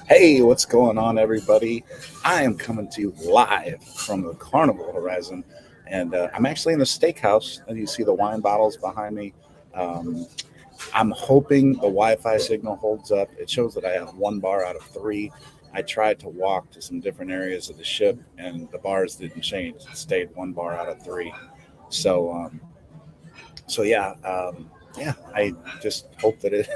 Hey, what's going on, everybody? I am coming to you live from the Carnival Horizon, and I'm actually in the steakhouse. And you see the wine bottles behind me. Um, I'm hoping the Wi-Fi signal holds up. It shows that I have one bar out of three. I tried to walk to some different areas of the ship, and the bars didn't change. It stayed one bar out of three. So, so yeah. I just hope that it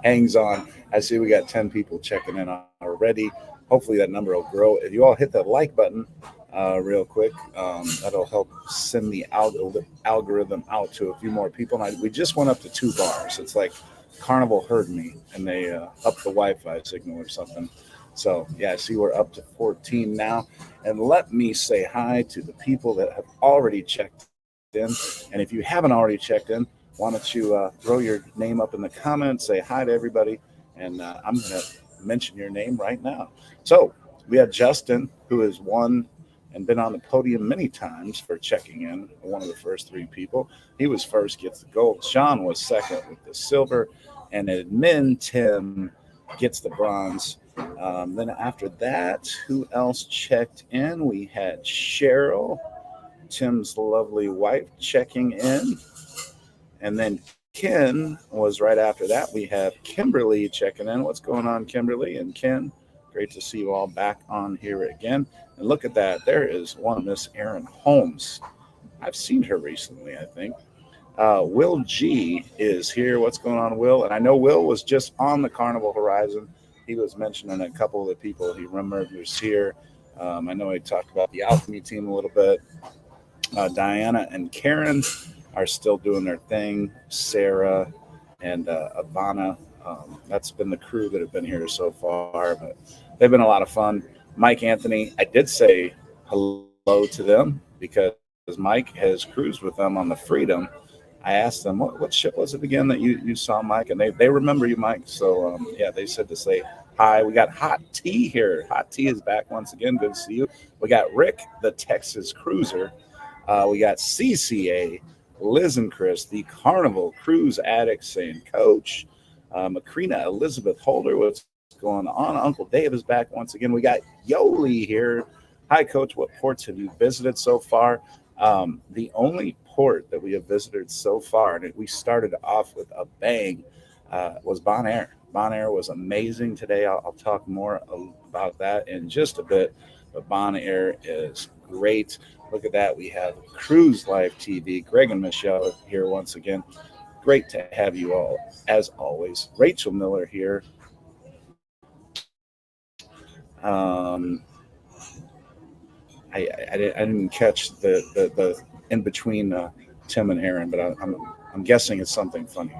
hangs on. I see we got 10 people checking in already. Hopefully that number will grow. If you all hit that like button real quick, that'll help send the algorithm out to a few more people. And we just went up to two bars. It's like Carnival heard me and they upped the Wi-Fi signal or something. So yeah, I see we're up to 14 now. And let me say hi to the people that have already checked in. And if you haven't already checked in, why don't you throw your name up in the comments, say hi to everybody, and I'm going to mention your name right now. So we had Justin, who has won and been on the podium many times for checking in, one of the first three people. He was first, gets the gold. Sean was second with the silver, and admin Tim gets the bronze. Then after that, who else checked in? We had Cheryl, Tim's lovely wife, checking in. And then Ken was right after that. We have Kimberly checking in. What's going on, Kimberly and Ken? Great to see you all back on here again. And look at that. There is one Miss Erin Holmes. I've seen her recently, I think. Will G is here. What's going on, Will? And I know Will was just on the Carnival Horizon. He was mentioning a couple of the people he remembers here. I know he talked about the Alchemy team a little bit. Diana and Karen are still doing their thing. Sarah and Ivana. That's been the crew that have been here so far, but they've been a lot of fun. Mike Anthony, I did say hello to them because Mike has cruised with them on the Freedom. I asked them, what ship was it again that you saw, Mike? And they remember you, Mike. So, yeah, they said to say hi. We got Hot Tea here. Hot Tea is back once again. Good to see you. We got Rick, the Texas Cruiser. We got CCA, Liz and Chris, the Carnival Cruise Addicts saying coach. Macrina Elizabeth Holder, what's going on? Uncle Dave is back once again. We got Yoli here. Hi, coach. What ports have you visited so far? The only port that we have visited so far, and we started off with a bang, was Bonaire. Bonaire was amazing today. I'll talk more about that in just a bit. But Bonaire is great. Look at that. We have Cruise Life TV. Greg and Michelle here once again. Great to have you all, as always. Rachel Miller here. I didn't catch the in between Tim and Aaron, but I'm guessing it's something funny.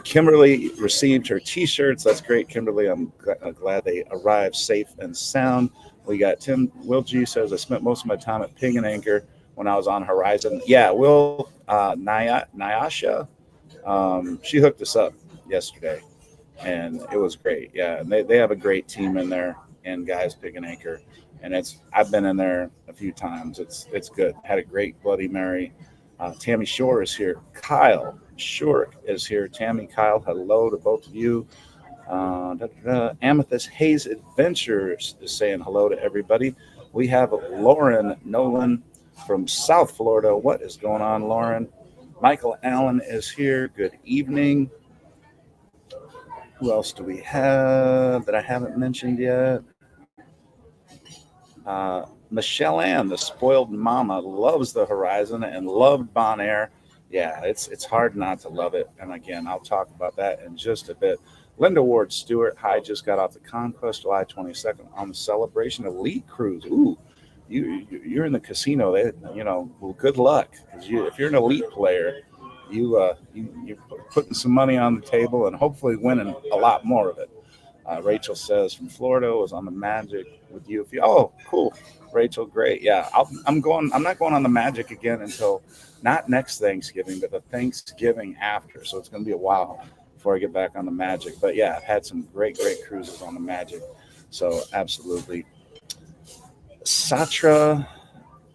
Kimberly received her T-shirts. That's great, Kimberly. I'm glad they arrived safe and sound. We got Tim. Will G says I spent most of my time at Ping and Anchor when I was on Horizon. Yeah, Will Nyasha. She hooked us up yesterday, and it was great. Yeah, and they have a great team in there, and guys Ping and Anchor, and it's I've been in there a few times. It's good. Had a great Bloody Mary. Tammy Shore is here. Kyle Shork is here. Tammy, Kyle, hello to both of you. Amethyst Hayes Adventures is saying hello to everybody. We have Lauren Nolan from South Florida. What is going on, Lauren? Michael Allen is here. Good evening. Who else do we have that I haven't mentioned yet? Michelle Ann, the spoiled mama, loves the Horizon and loved Bonaire. Yeah, it's hard not to love it. And again, I'll talk about that in just a bit. Linda Ward Stewart, hi, just got off the Conquest July 22nd on the Celebration Elite Cruise. Ooh, you're in the casino. Well, good luck because if you're an elite player, you're putting some money on the table and hopefully winning a lot more of it. Rachel says from Florida was on the Magic with you. Oh, cool, Rachel, great. Yeah, I'm going. I'm not going on the Magic again until not next Thanksgiving, but the Thanksgiving after. So it's going to be a while before I get back on the Magic. But yeah, I've had some great cruises on the Magic. So absolutely. Satra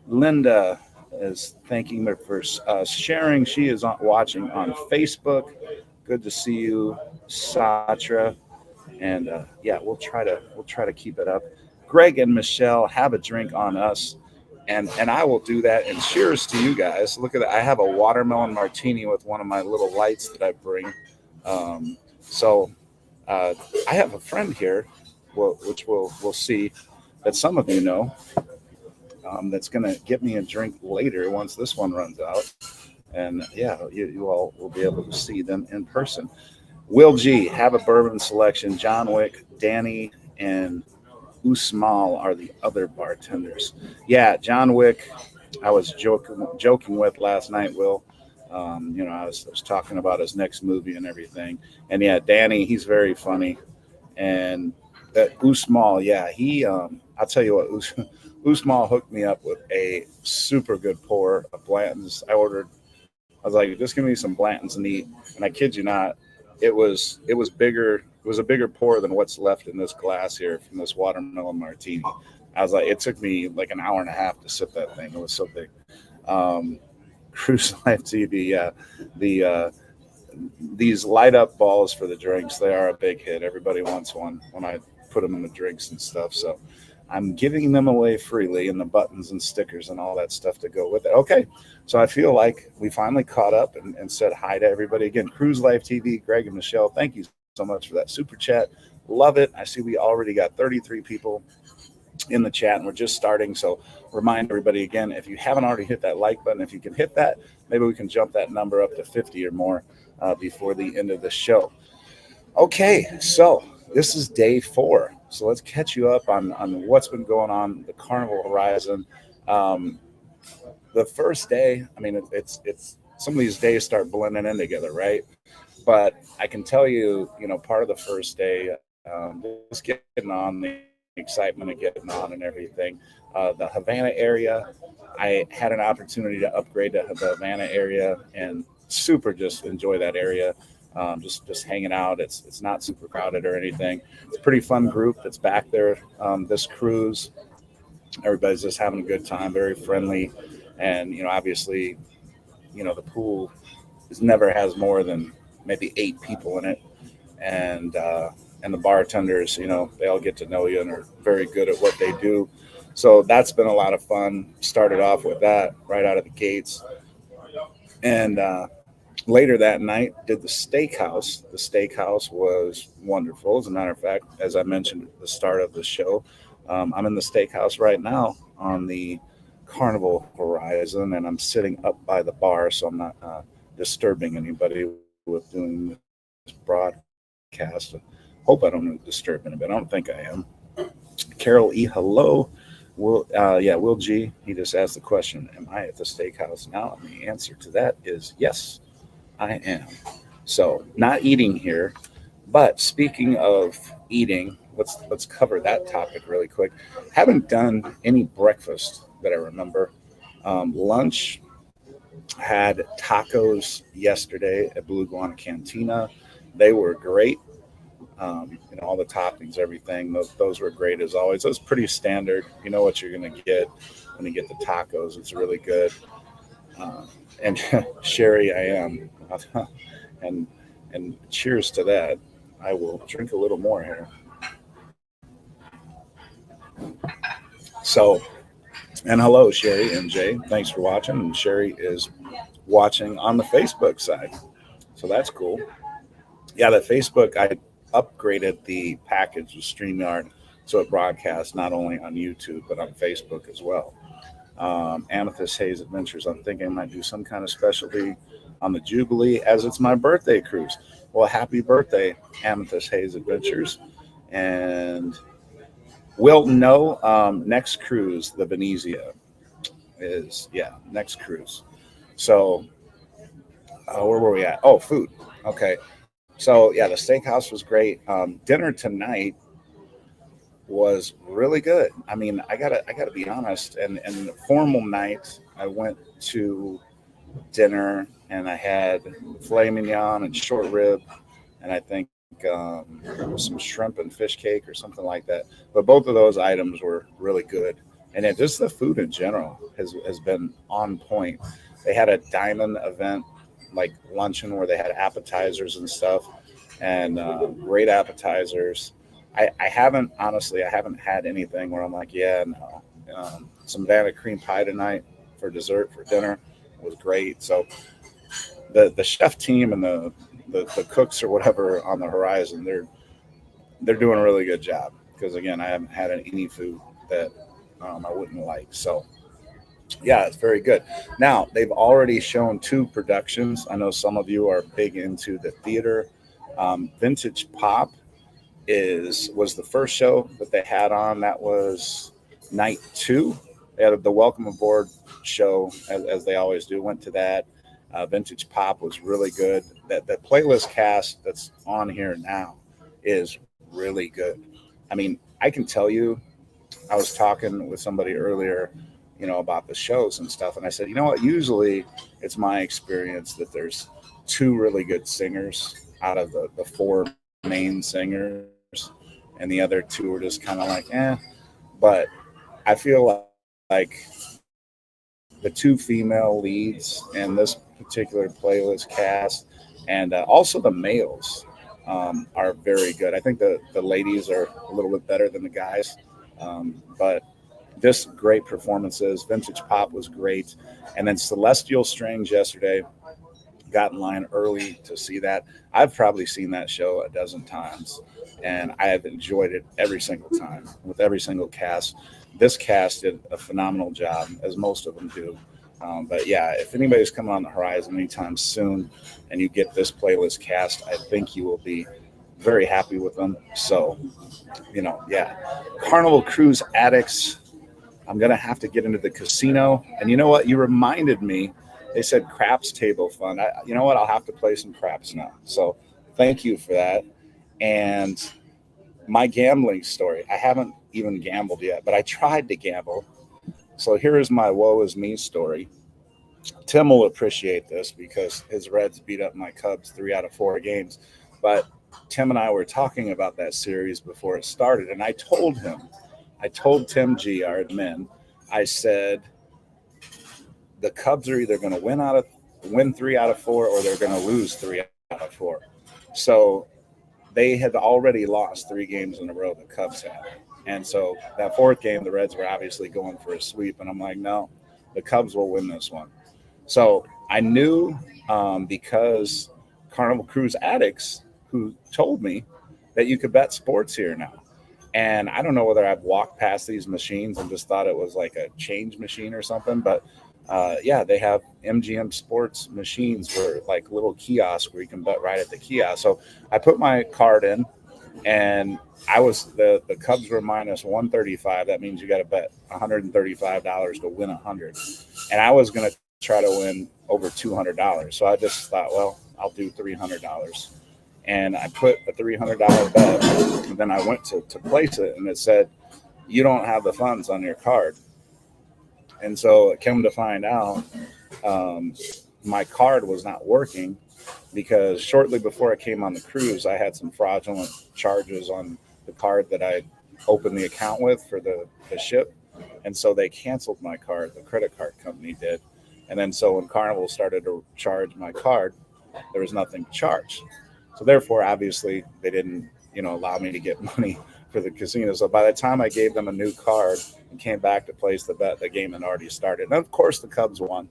Linda is thanking me for sharing. She is watching on Facebook. Good to see you, Satra. and yeah, we'll try to keep it up. Greg and Michelle, have a drink on us, and I will do that. And cheers to you guys. Look at that. I have a watermelon martini with one of my little lights that I bring. So uh, I have a friend here, which we'll see, that some of you know, that's going to get me a drink later once this one runs out. And yeah, you all will be able to see them in person. Will G, have a bourbon selection. John Wick, Danny, and Usmal are the other bartenders. Yeah, John Wick, I was joking with last night, Will. I was talking about his next movie and everything. And yeah, Danny, he's very funny. And that Usmal, yeah, I'll tell you what, Usmal hooked me up with a super good pour of Blanton's. I was like, just give me some Blantons neat. And I kid you not, it was bigger. It was a bigger pour than what's left in this glass here from this watermelon martini. I was like, it took me like an hour and a half to sip that thing. It was so big. Um, Cruise Life TV, yeah. These light up balls for the drinks, they are a big hit. Everybody wants one when I put them in the drinks and stuff. So I'm giving them away freely, and the buttons and stickers and all that stuff to go with it. Okay, so I feel like we finally caught up and said hi to everybody again. Cruise Life TV, Greg and Michelle, thank you so much for that super chat. Love it. I see we already got 33 people in the chat, and we're just starting. So remind everybody again, if you haven't already hit that like button, if you can hit that, maybe we can jump that number up to 50 or more before the end of the show. Okay, so this is day 4. So let's catch you up on what's been going on the Carnival Horizon. Um, the first day, I mean, it's some of these days start blending in together, right? But I can tell you, part of the first day, just getting on, the excitement of getting on and everything. The Havana area, I had an opportunity to upgrade to the Havana area and super just enjoy that area. Just hanging out. It's not super crowded or anything. It's a pretty fun group that's back there. This cruise, everybody's just having a good time, very friendly, and obviously, the pool is never has more than maybe 8 people in it, and and the bartenders, they all get to know you and are very good at what they do. So that's been a lot of fun. Started off with that right out of the gates, and later that night did the steakhouse. The steakhouse was wonderful. As a matter of fact, as I mentioned at the start of the show, I'm in the steakhouse right now on the Carnival Horizon, and I'm sitting up by the bar, so I'm not disturbing anybody with doing this broadcast. Hope I don't disturb anybody. I don't think I am. Carol E, hello. Will G, he just asked the question, am I at the steakhouse now? And the answer to that is yes, I am. So not eating here, but speaking of eating, let's cover that topic really quick. Haven't done any breakfast that I remember. Lunch, had tacos yesterday at Blue Guana Cantina. They were great. All the toppings, everything. Those were great as always. It was pretty standard. You know what you're going to get when you get the tacos. It's really good. Uh, and Sherry, I am. and and cheers to that. I will drink a little more here. So, and hello, Sherry and Jay. Thanks for watching. And Sherry is watching on the Facebook side. So that's cool. Yeah, the Facebook, I upgraded the package with StreamYard so it broadcasts not only on YouTube but on Facebook as well. Amethyst Hayes Adventures. I'm thinking I might do some kind of specialty on the Jubilee as it's my birthday cruise. Well, happy birthday, Amethyst Hayes Adventures. And we'll know next cruise, the Venezia is, yeah, next cruise. So where were we at? Oh, food. Okay. So yeah, the steakhouse was great. Dinner tonight was really good. I mean, I gotta be honest. And the formal night, I went to dinner and I had filet mignon and short rib, and I think some shrimp and fish cake or something like that. But both of those items were really good, and just the food in general has been on point. They had a diamond event like luncheon where they had appetizers and stuff, and great appetizers. I haven't honestly, I haven't had anything where I'm like, yeah, no. Some banana cream pie tonight for dessert for dinner was great. So the chef team and the cooks or whatever on the horizon, they're doing a really good job because again, I haven't had any food that I wouldn't like. So yeah, it's very good. Now they've already shown two productions. I know some of you are big into the theater. Vintage Pop is was the first show that they had on. That was night two. They had the Welcome Aboard show, as they always do. Went to that. Vintage Pop was really good. That playlist cast that's on here now is really good. I mean, I can tell you, I was talking with somebody earlier, about the shows and stuff, and I said, you know what? Usually, it's my experience that there's two really good singers out of the four main singers, and the other two are just kind of like, But I feel like the two female leads in this particular playlist cast, and also the males are very good. I think the ladies are a little bit better than the guys, but just great performances. Vintage Pop was great, and then Celestial Strings yesterday. Got in line early to see that. I've probably seen that show a dozen times, and I have enjoyed it every single time with every single cast. This cast did a phenomenal job, as most of them do. But yeah, if anybody's coming on the horizon anytime soon and you get this playlist cast, I think you will be very happy with them. So, yeah. Carnival Cruise Addicts, I'm gonna have to get into the casino. And you know what? You reminded me. They said craps table fun. You know what? I'll have to play some craps now. So thank you for that. And my gambling story. I haven't even gambled yet, but I tried to gamble. So here is my woe is me story. Tim will appreciate this because his Reds beat up my Cubs 3 out of 4 games. But Tim and I were talking about that series before it started, and I told Tim G, our admin, I said the Cubs are either going to win 3 out of 4 or they're going to lose 3 out of 4. So they had already lost 3 games in a row. The Cubs had, and so that fourth game, the Reds were obviously going for a sweep, and I'm like, no, the Cubs will win this one. So I knew because Carnival Cruise Addicts, who told me that you could bet sports here now. And I don't know whether I've walked past these machines and just thought it was like a change machine or something, but yeah, they have MGM Sports machines where like little kiosks where you can bet right at the kiosk. So I put my card in, and the Cubs were minus 135. That means you got to bet $135 to win 100, and I was going to try to win over $200. So I just thought, well, I'll do $300. And I put a $300 bet, and then I went to place it, and it said, you don't have the funds on your card. And so it came to find out my card was not working because shortly before I came on the cruise, I had some fraudulent charges on the card that I opened the account with for the ship. And so they canceled my card, the credit card company did. And then so when Carnival started to charge my card, there was nothing to charge. So therefore, obviously, they didn't, allow me to get money for the casino. So by the time I gave them a new card and came back to place the bet, the game had already started. And of course, the Cubs won.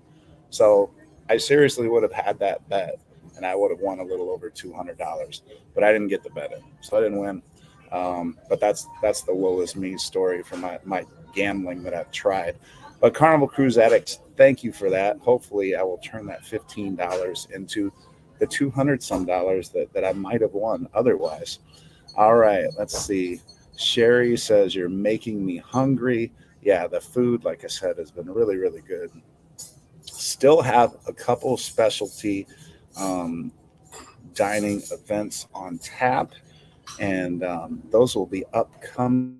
So I seriously would have had that bet, and I would have won a little over $200. But I didn't get the bet in, so I didn't win. But that's the woe is me story for my gambling that I've tried. But Carnival Cruise Addicts, thank you for that. Hopefully, I will turn that $15 into the 200 some dollars that I might have won otherwise. All right, let's see. Sherry says, you're making me hungry. Yeah, the food, like I said, has been really, really good. Still have a couple specialty um, dining events on tap, and those will be upcoming.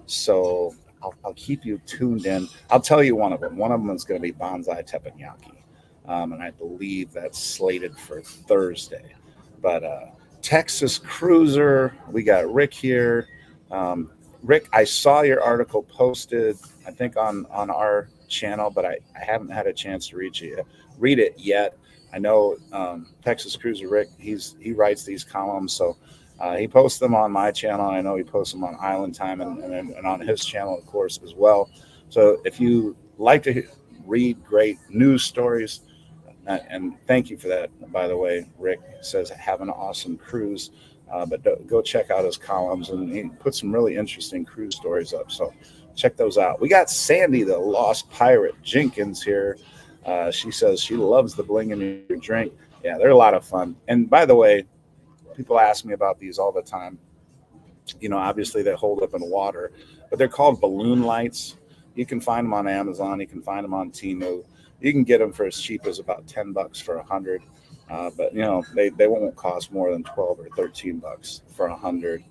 So I'll keep you tuned in. I'll tell you one of them. One of them is going to be Bonsai Teppanyaki. And I believe that's slated for Thursday. But Texas Cruiser, we got Rick here. Rick, I saw your article posted, I think on our channel, but I haven't had a chance to read it yet. I know Texas Cruiser Rick, he writes these columns, so he posts them on my channel. I know he posts them on Island Time and on his channel, of course, as well. So if you like to read great news stories, and thank you for that, by the way, Rick says, have an awesome cruise. But go check out his columns, and he puts some really interesting cruise stories up. So check those out. We got Sandy, the Lost Pirate Jenkins here. She says she loves the bling in your drink. Yeah, they're a lot of fun. And by the way, people ask me about these all the time. Obviously they hold up in water, but they're called balloon lights. You can find them on Amazon. You can find them on Temu. You can get them for as cheap as about $10 for 100. But they won't cost more than 12 or 13 bucks for 100.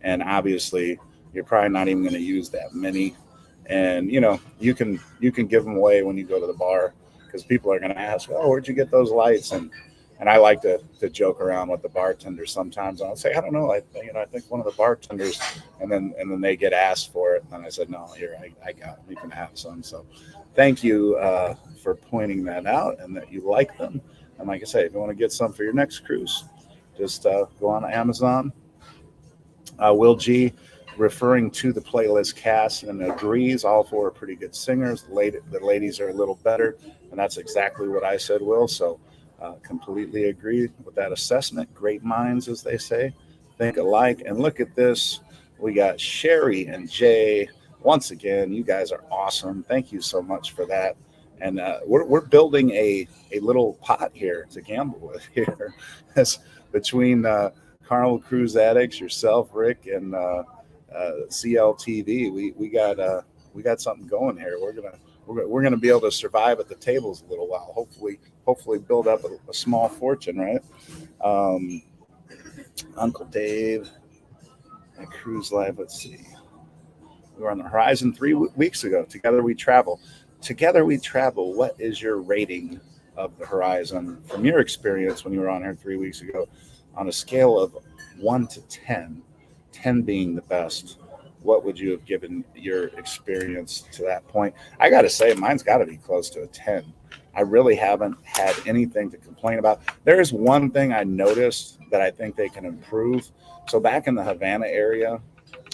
And obviously you're probably not even going to use that many. And you can give them away when you go to the bar, because people are going to ask, oh, where'd you get those lights? And I like to joke around with the bartenders sometimes. I'll say, I don't know. I think one of the bartenders, and then they get asked for it. And I said, no, here, I got them. You can have some. So thank you for pointing that out and that you like them. And like I say, if you want to get some for your next cruise, just go on Amazon. Will G, referring to the playlist cast, and agrees all four are pretty good singers. The ladies are a little better, and that's exactly what I said, Will. So completely agree with that assessment. Great minds, as they say, think alike. And look at this. We got Sherry and Jay. Once again, you guys are awesome. Thank you so much for that. And we're building a little pot here to gamble with here. That's between Carnival Cruise Addicts, yourself, Rick, and CLTV. We got something going here. We're gonna be able to survive at the tables a little while. Hopefully build up a small fortune, right? Uncle Dave at Cruise Life. Let's see. We were on the Horizon 3 weeks ago. Together we travel. What is your rating of the Horizon from your experience when you were on here 3 weeks ago, on a scale of 1 to 10, 10 being the best? What would you have given your experience to that point? I got to say, mine's got to be close to a 10. I really haven't had anything to complain about. There is one thing I noticed that I think they can improve. So back in the Havana area,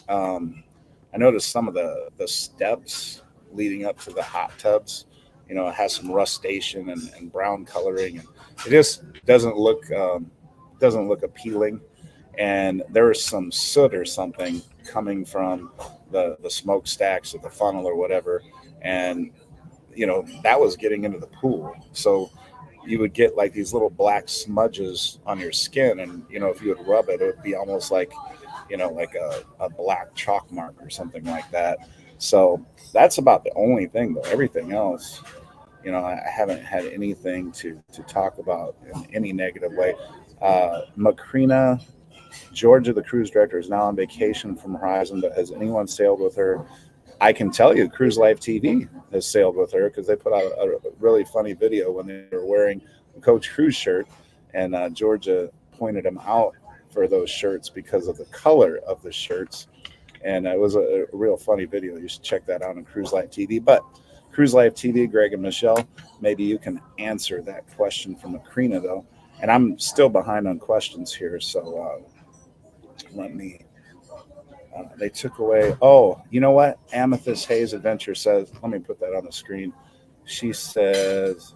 I noticed some of the steps leading up to the hot tubs, it has some rustation and brown coloring, and it just doesn't look appealing. And there was some soot or something coming from the smokestacks or the funnel or whatever, and that was getting into the pool. So you would get like these little black smudges on your skin, and if you would rub it, it would be almost like like a black chalk mark or something like that. So that's about the only thing, though. Everything else, I haven't had anything to talk about in any negative way. Macrina, Georgia, the cruise director, is now on vacation from Horizon, but has anyone sailed with her? I can tell you, Cruise Life TV has sailed with her, because they put out a really funny video when they were wearing a Coach Cruise shirt, and Georgia pointed them out for those shirts because of the color of the shirts. And it was a real funny video. You should check that out on Cruise Life TV. But Cruise Life TV, Greg and Michelle, maybe you can answer that question from Macrina, though. And I'm still behind on questions here, so let me. They took away. Oh, you know what? Amethyst Hayes Adventure says. Let me put that on the screen. She says,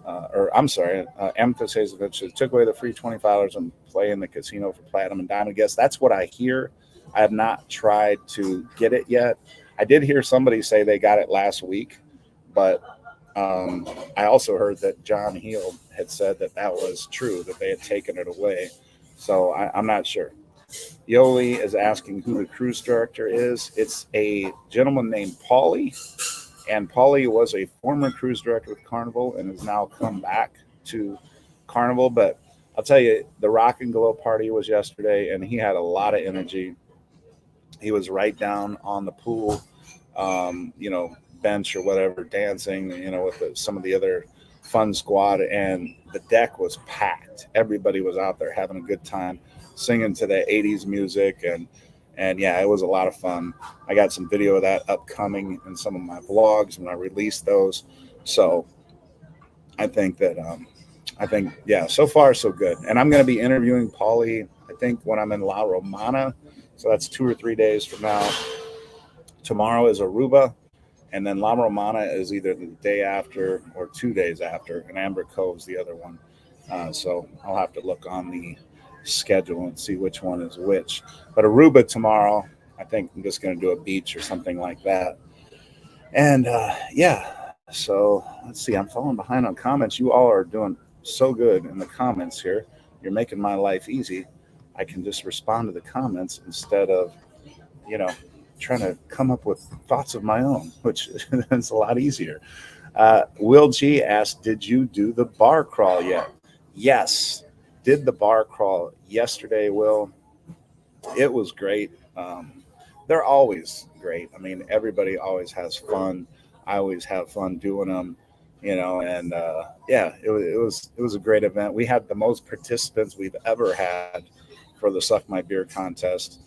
Amethyst Hayes Adventure took away the free $25 and play in the casino for Platinum and Diamond guests. That's what I hear. I have not tried to get it yet. I did hear somebody say they got it last week, but I also heard that John Heel had said that was true, that they had taken it away. So I'm not sure. Yoli is asking who the cruise director is. It's a gentleman named Paulie, and Paulie was a former cruise director with Carnival and has now come back to Carnival. But I'll tell you, the Rock and Glow party was yesterday, and he had a lot of energy. He was right down on the pool, bench or whatever, dancing, with some of the other fun squad, and the deck was packed. Everybody was out there having a good time, singing to the 80s music, and yeah, it was a lot of fun. I got some video of that upcoming in some of my vlogs when I release those. So I think that I think, yeah, so far so good. And I'm going to be interviewing Paulie, I think, when I'm in La Romana. So that's 2 or 3 days from now. Tomorrow is Aruba, and then La Romana is either the day after or 2 days after, and Amber Cove's the other one. So I'll have to look on the schedule and see which one is which. But Aruba tomorrow, I think I'm just going to do a beach or something like that. And yeah, so let's see. I'm falling behind on comments. You all are doing so good in the comments here. You're making my life easy. I can just respond to the comments instead of, you know, trying to come up with thoughts of my own, which is a lot easier. Will G asked, "Did you do the bar crawl yet?" Yes, did the bar crawl yesterday. Will, it was great. They're always great. I mean, everybody always has fun. I always have fun doing them, and yeah, it was a great event. We had the most participants we've ever had for the Suck My Beer contest.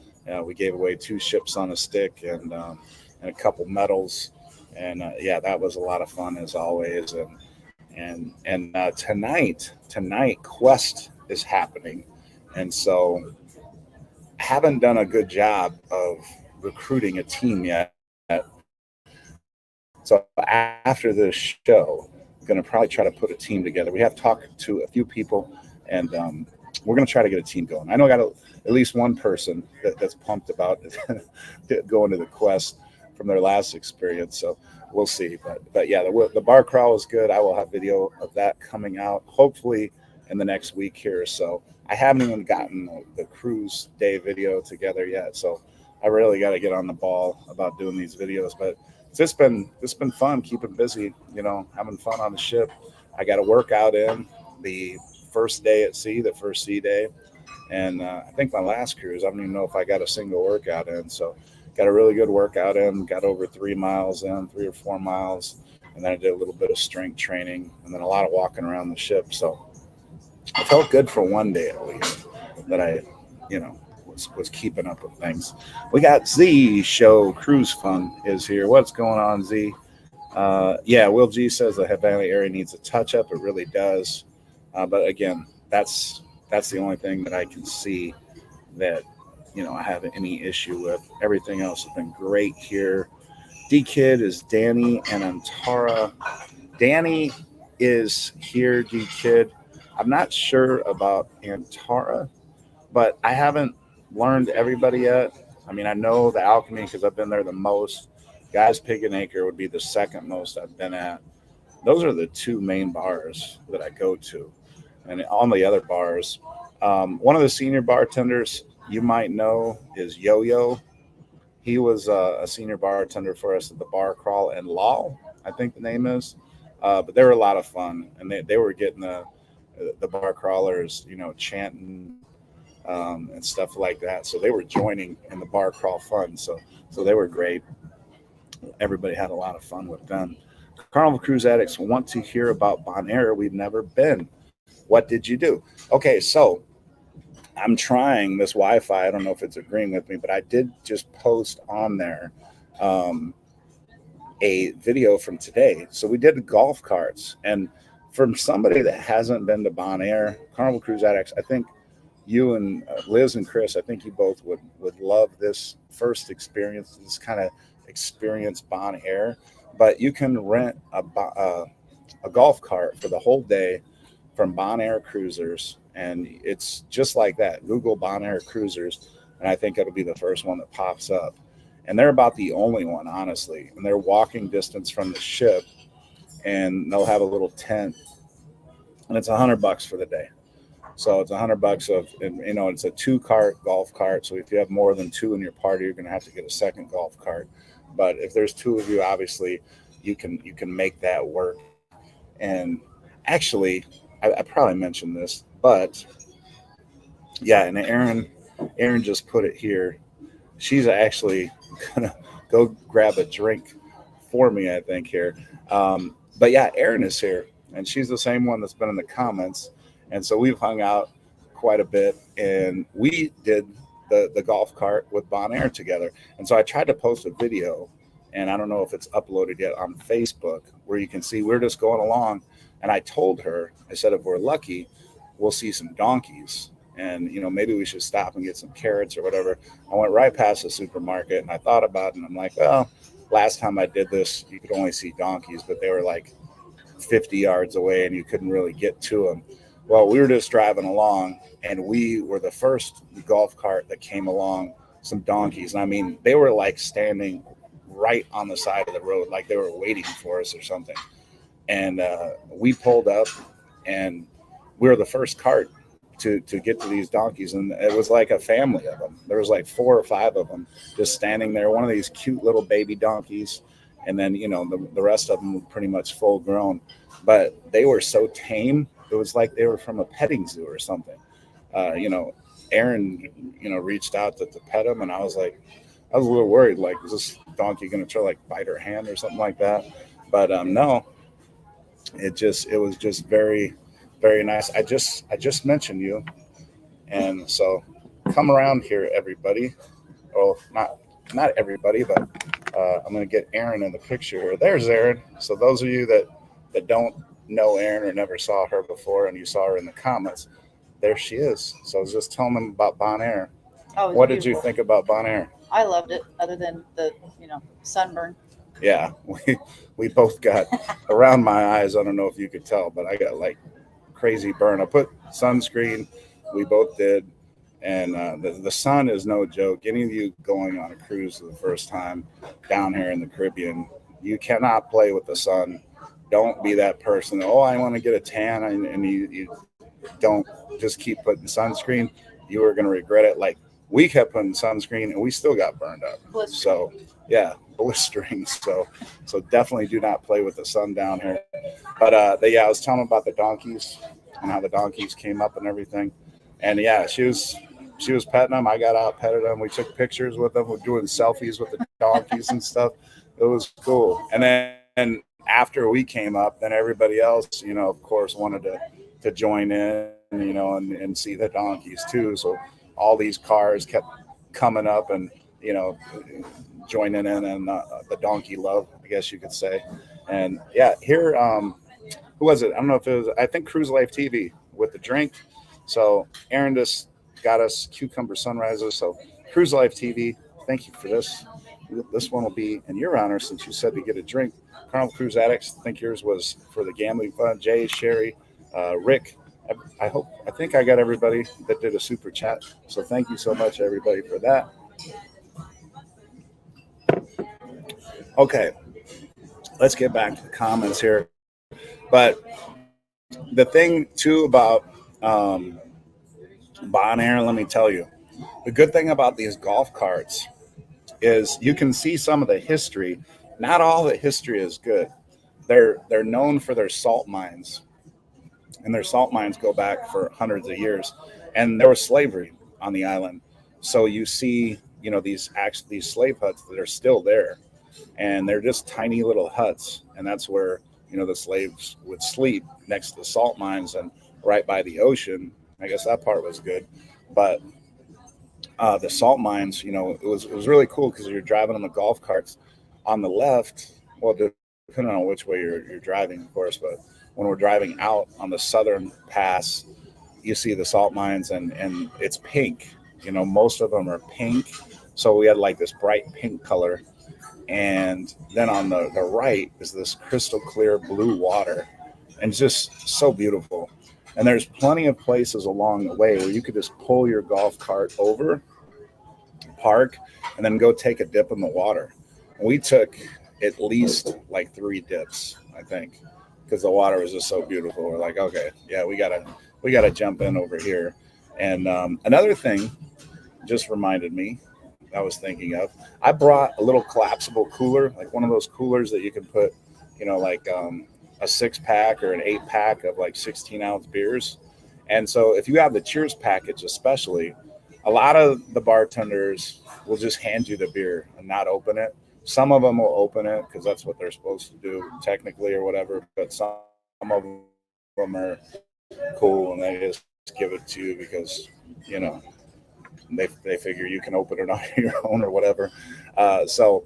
We gave away 2 ships on a stick and a couple medals, and yeah, that was a lot of fun as always. And tonight Quest is happening, and so haven't done a good job of recruiting a team yet. So after this show, I'm going to probably try to put a team together. We have talked to a few people, and we're going to try to get a team going. I know I got at least one person that's pumped about going to the Quest from their last experience. So we'll see. But yeah, the bar crawl is good. I will have video of that coming out hopefully in the next week here or so. I haven't even gotten the cruise day video together yet, so I really got to get on the ball about doing these videos. But it's been fun, keeping busy, having fun on the ship. I got a workout in the first day at sea, the first sea day, and I think my last cruise, I don't even know if I got a single workout in. So got a really good workout in, got over 3 miles in, 3 or 4 miles, and then I did a little bit of strength training, and then a lot of walking around the ship. So it felt good for one day at least that I, you know, was keeping up with things. We got Z Show Cruise Fun is here. What's going on, Z? Yeah, Will G says the Havana area needs a touch up. It really does. But again, that's the only thing that I can see that I have any issue with. Everything else has been great here. D Kid is Danny and Antara. Danny is here, D Kid. I'm not sure about Antara, but I haven't learned everybody yet. I mean, I know the Alchemy because I've been there the most. Guys Pig and Acre would be the second most I've been at. Those are the 2 main bars that I go to. And on the other bars, one of the senior bartenders you might know is Yo Yo. He was a senior bartender for us at the bar crawl and Law, I think the name is. But they were a lot of fun, and they were getting the bar crawlers, chanting and stuff like that. So they were joining in the bar crawl fun. So they were great. Everybody had a lot of fun with them. Carnival Cruise Addicts want to hear about Bonaire. We've never been. What did you do? Okay, so I'm trying this Wi-Fi. I don't know if it's agreeing with me, but I did just post on there um, a video from today. So we did golf carts, and from somebody that hasn't been to Bonaire, Carnival Cruise Addicts, I think you and Liz and Chris, I think you both would love this first experience, this kind of experience Bonaire. But you can rent a golf cart for the whole day from Bonaire Cruisers, and it's just like that. Google Bonaire Cruisers, and I think it'll be the first one that pops up. And they're about the only one, honestly. And they're walking distance from the ship, and they'll have a little tent, and it's $100 for the day. So it's $100 and it's a 2-cart golf cart. So if you have more than 2 in your party, you're going to have to get a second golf cart. But if there's 2 of you, obviously you can make that work. And actually, I probably mentioned this, but yeah, and Aaron just put it here. She's actually gonna go grab a drink for me, I think here. But yeah, Erin is here, and she's the same one that's been in the comments, and so we've hung out quite a bit, and we did the golf cart with Bonaire together. And so I tried to post a video, and I don't know if it's uploaded yet on Facebook, where you can see we're just going along, And I told her, I said, if we're lucky, we'll see some donkeys. And, maybe we should stop and get some carrots or whatever. I went right past the supermarket and I thought about it. And I'm like, well, last time I did this, you could only see donkeys, but they were like 50 yards away and you couldn't really get to them. Well, we were just driving along and we were the first golf cart that came along, some donkeys. And I mean, they were like standing right on the side of the road, like they were waiting for us or something. And we pulled up and we were the first cart to get to these donkeys. And it was like a family of them. There was like 4 or 5 of them just standing there, one of these cute little baby donkeys. And then, the rest of them were pretty much full grown, but they were so tame. It was like they were from a petting zoo or something. Aaron, reached out to pet them. And I was a little worried, like, is this donkey going to try like bite her hand or something like that? But no, it was just very, very nice. I just mentioned you. And so come around here, everybody. Well, not everybody, but I'm going to get Aaron in the picture here. There's Aaron. So those of you that don't know Aaron or never saw her before and you saw her in the comments, there she is. So I was just telling them about Bonaire. Oh, what beautiful. did you think about Bonaire? I loved it, other than the sunburn. Yeah, we both got around my eyes. I don't know if you could tell, but I got like crazy burn. I put sunscreen. We both did. And the sun is no joke. Any of you going on a cruise for the first time down here in the Caribbean, you cannot play with the sun. Don't be that person. Oh, I want to get a tan, and you don't just keep putting sunscreen. You are going to regret it. Like we kept putting sunscreen, and we still got burned up. Blistering. So yeah, blistering. So definitely do not play with the sun down here. But I was telling them about the donkeys and how the donkeys came up and everything. And yeah, she was petting them. I got out, petted them. We took pictures with them. We're doing selfies with the donkeys and stuff. It was cool. And then after we came up, then everybody else, of course, wanted to join in, and see the donkeys too. So all these cars kept coming up and, joining in and the donkey love, I guess you could say. And yeah, here, who was it? I don't know if it was, I think Cruise Life TV with the drink. So Aaron just got us cucumber sunrises. So Cruise Life TV, thank you for this. This one will be in your honor since you said to get a drink. Carnival Cruise Addicts, I think yours was for the gambling fund. Jay, Sherry, Rick. I think I got everybody that did a super chat. So thank you so much, everybody, for that. Okay, let's get back to the comments here. But the thing too about Bonaire, let me tell you, the good thing about these golf carts is you can see some of the history. Not all the history is good. They're known for their salt mines, and their salt mines go back for hundreds of years. And there was slavery on the island, so you see, these slave huts that are still there, and they're just tiny little huts, and that's where the slaves would sleep next to the salt mines and right by the ocean. I guess that part was good, but the salt mines, it was really cool because you're driving on the golf carts on the left. Well, depending on which way you're driving, of course, but when we're driving out on the southern pass, you see the salt mines and it's pink. Most of them are pink. So we had like this bright pink color. And then on the right is this crystal clear blue water, and it's just so beautiful. And there's plenty of places along the way where you could just pull your golf cart over, park, and then go take a dip in the water. And we took at least like 3 dips, I think, because the water was just so beautiful. We're like, okay, yeah, we gotta jump in over here. And another thing just reminded me, I was thinking of, I brought a little collapsible cooler, like one of those coolers that you can put, like a 6-pack or an 8-pack of like 16-ounce beers. And so if you have the Cheers package, especially, a lot of the bartenders will just hand you the beer and not open it. Some of them will open it because that's what they're supposed to do technically or whatever, but some of them are cool and they just give it to you because, they figure you can open it on your own or whatever. So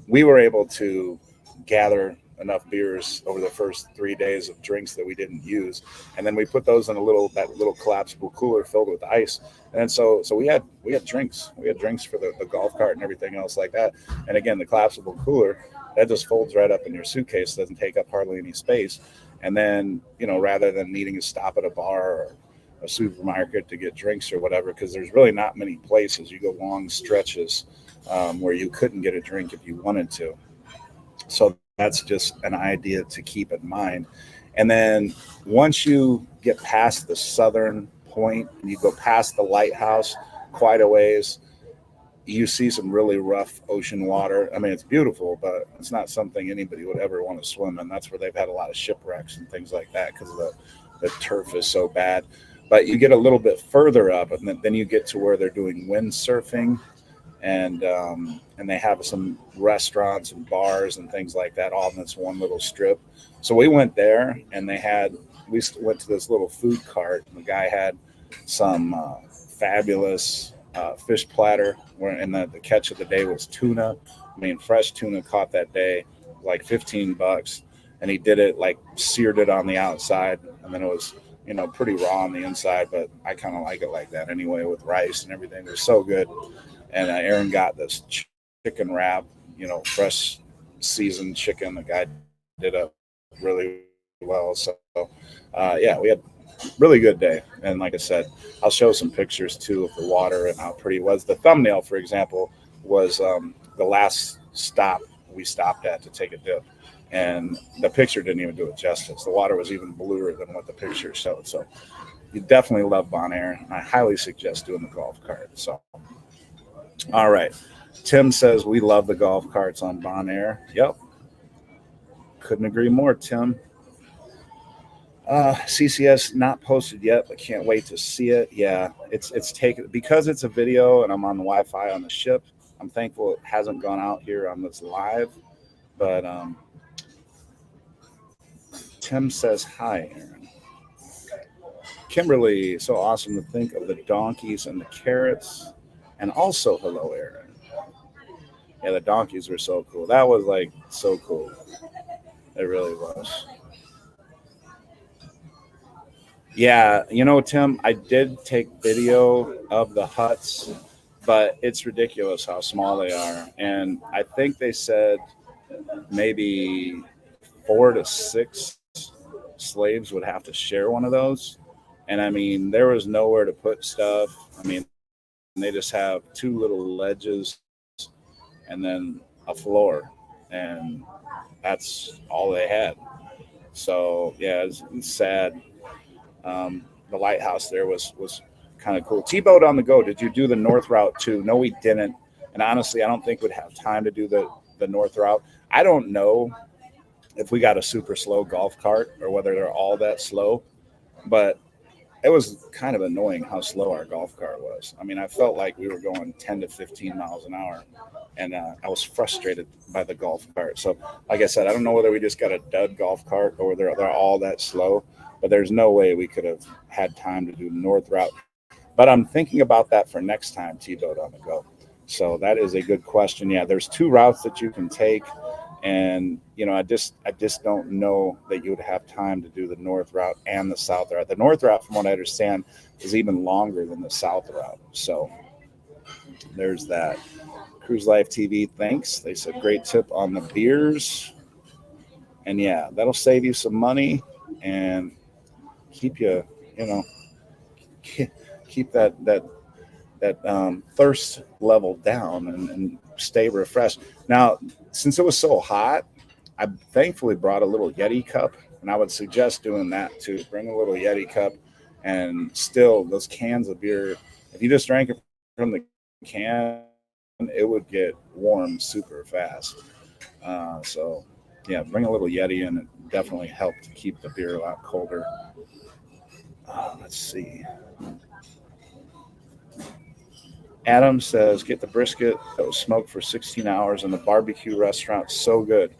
we were able to gather enough beers over the first 3 days of drinks that we didn't use, and then we put those in that little collapsible cooler filled with ice. And then so we had drinks. We had drinks for the golf cart and everything else like that. And again, the collapsible cooler that just folds right up in your suitcase, doesn't take up hardly any space. And then, rather than needing to stop at a bar or a supermarket to get drinks or whatever, because there's really not many places. You go long stretches where you couldn't get a drink if you wanted to. So that's just an idea to keep in mind. And then once you get past the southern point and you go past the lighthouse quite a ways, you see some really rough ocean water. I mean, it's beautiful, but it's not something anybody would ever want to swim in. That's where they've had a lot of shipwrecks and things like that because the turf is so bad. But you get a little bit further up, and then you get to where they're doing windsurfing, and they have some restaurants and bars and things like that all in this one little strip. So we went there, and we went to this little food cart, and the guy had some fabulous fish platter, and the catch of the day was tuna. I mean, fresh tuna caught that day, like $15, and he did it like seared it on the outside, and then it was pretty raw on the inside, but I kind of like it like that anyway, with rice and everything. They're so good. And Aaron got this chicken wrap, fresh seasoned chicken. The guy did it really well. So yeah, we had a really good day. And like I said, I'll show some pictures too of the water and how pretty it was. The thumbnail, for example, was the last stop we stopped at to take a dip. And the picture didn't even do it justice. The water was even bluer than what the picture showed. So you definitely love Bonaire. And I highly suggest doing the golf cart. So, all right. Tim says we love the golf carts on Bonaire. Yep. Couldn't agree more, Tim. CCS not posted yet, but can't wait to see it. Yeah, it's taken because it's a video and I'm on the Wi-Fi on the ship. I'm thankful it hasn't gone out here on this live, but Tim says hi, Aaron. Kimberly, so awesome to think of the donkeys and the carrots, and also hello, Aaron. Yeah, the donkeys were so cool. That was like so cool. It really was. Yeah, Tim, I did take video of the huts, but it's ridiculous how small they are. And I think they said maybe 4 to 6 slaves would have to share one of those. And I mean, there was nowhere to put stuff. I mean, they just have 2 little ledges and then a floor, and that's all they had. So yeah, it's sad. The lighthouse there was kind of cool. T-boat on the go. Did you do the north route too? No, we didn't. And honestly, I don't think we'd have time to do the north route. I don't know if we got a super slow golf cart or whether they're all that slow, but it was kind of annoying how slow our golf cart was. I mean, I felt like we were going 10 to 15 miles an hour, and I was frustrated by the golf cart. So like I said, I don't know whether we just got a dud golf cart or they're all that slow, but there's no way we could have had time to do the north route. But I'm thinking about that for next time, T-boat on the go. So that is a good question. Yeah, there's 2 routes that you can take. And, I just don't know that you would have time to do the north route and the south route. The north route, from what I understand, is even longer than the south route. So there's that. Cruise Life TV, thanks. They said great tip on the beers. And yeah, that'll save you some money and keep you, keep that thirst level down and stay refreshed. Now, since it was so hot, I thankfully brought a little Yeti cup, and I would suggest doing that too. Bring a little Yeti cup, and still those cans of beer, if you just drank it from the can, it would get warm super fast. So yeah, bring a little Yeti, and it definitely helped to keep the beer a lot colder. Let's see. Adam says, get the brisket that was smoked for 16 hours in the barbecue restaurant. So good.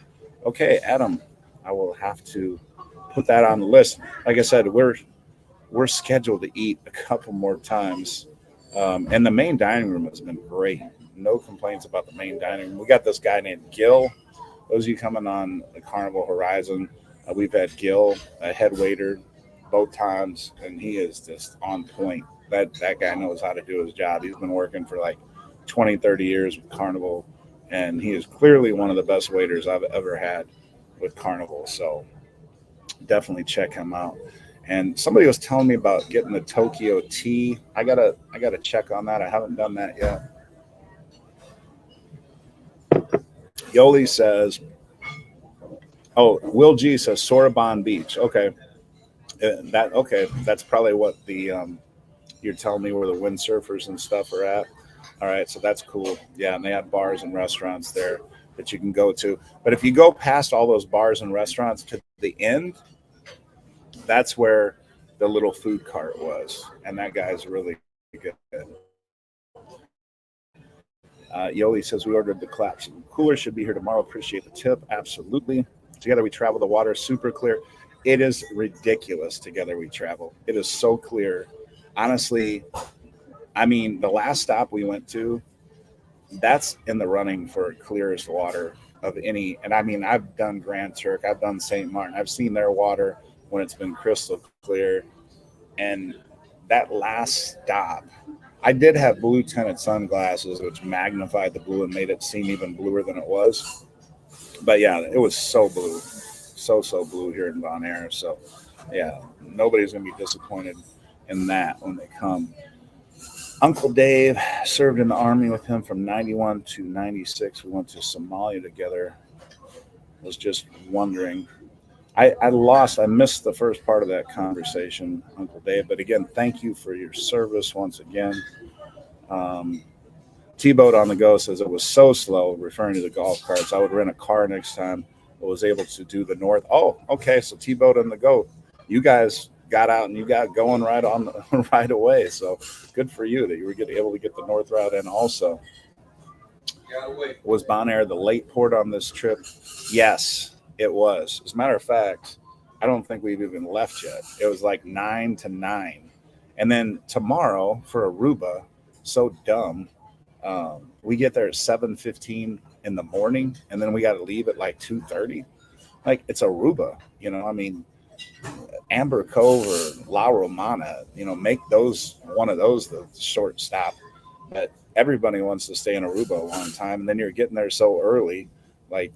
Okay, Adam, I will have to put that on the list. Like I said, we're scheduled to eat a couple more times. And the main dining room has been great. No complaints about the main dining room. We got this guy named Gil those of you coming on the Carnival Horizon, we've had Gil, a head waiter, both times, and he is just on point. That guy knows how to do his job. He's been working for like 20, 30 years with Carnival, and he is clearly one of the best waiters I've ever had with Carnival. So definitely check him out. And somebody was telling me about getting the Tokyo tea. I gotta check on that. I haven't done that yet. Yoli says, "Oh, Will G says Sorbonne Beach. Okay, That's probably what the you're telling me where the windsurfers and stuff are at. All right, so that's cool. Yeah, and they have bars and restaurants there that you can go to. But if you go past all those bars and restaurants to the end, that's where the little food cart was, and that guy's really good. Yoli says we ordered the collapse cooler. Should be here tomorrow. Appreciate the tip. Absolutely. Together we travel. The water is super clear. It is ridiculous. Together we travel. It is so clear. Honestly, I mean, the last stop we went to, that's in the running for clearest water of any. And I mean, I've done Grand Turk, I've done St. Martin, I've seen their water when it's been crystal clear. And that last stop, I did have blue tinted sunglasses, which magnified the blue and made it seem even bluer than it was. But yeah, it was so blue, so blue here in Bonaire. So yeah, nobody's gonna be disappointed in that when they come. Uncle Dave served in the army with him from 91 to 96. We went to Somalia together. Was just wondering. I missed the first part of that conversation, Uncle Dave. But again, thank you for your service once again. Um, T-Boat on the Go says it was so slow, referring to the golf carts. I would rent a car next time. I was able to do the north. Oh, okay. So T-Boat on the Go. You guys got out and you got going right on the, right away. So good for you that you were able to get the north route in also. Was Bonaire the late port on this trip? Yes, it was. As a matter of fact, I don't think we've even left yet. It was like 9 to 9. And then tomorrow for Aruba, so dumb. We get there at 7:15 in the morning, and then we got to leave at like 2:30. Like it's Aruba, I mean, Amber Cove or La Romana, make those one of those the short stop. But everybody wants to stay in Aruba a long time, and then you're getting there so early, like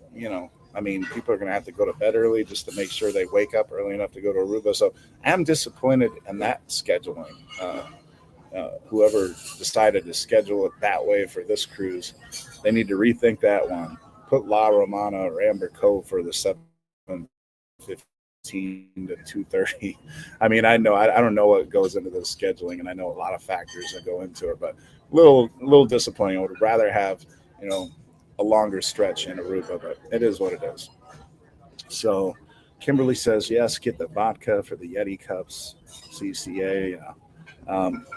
I mean, people are going to have to go to bed early just to make sure they wake up early enough to go to Aruba. So I'm disappointed in that scheduling. Whoever decided to schedule it that way for this cruise, they need to rethink that one. Put La Romana or Amber Cove for the 7:15 to 2:30. I mean, I don't know what goes into the scheduling, and I know a lot of factors that go into it, but little disappointing. I would rather have a longer stretch in Aruba, but it is what it is. So Kimberly says yes, get the vodka for the Yeti cups. CCA. Yeah.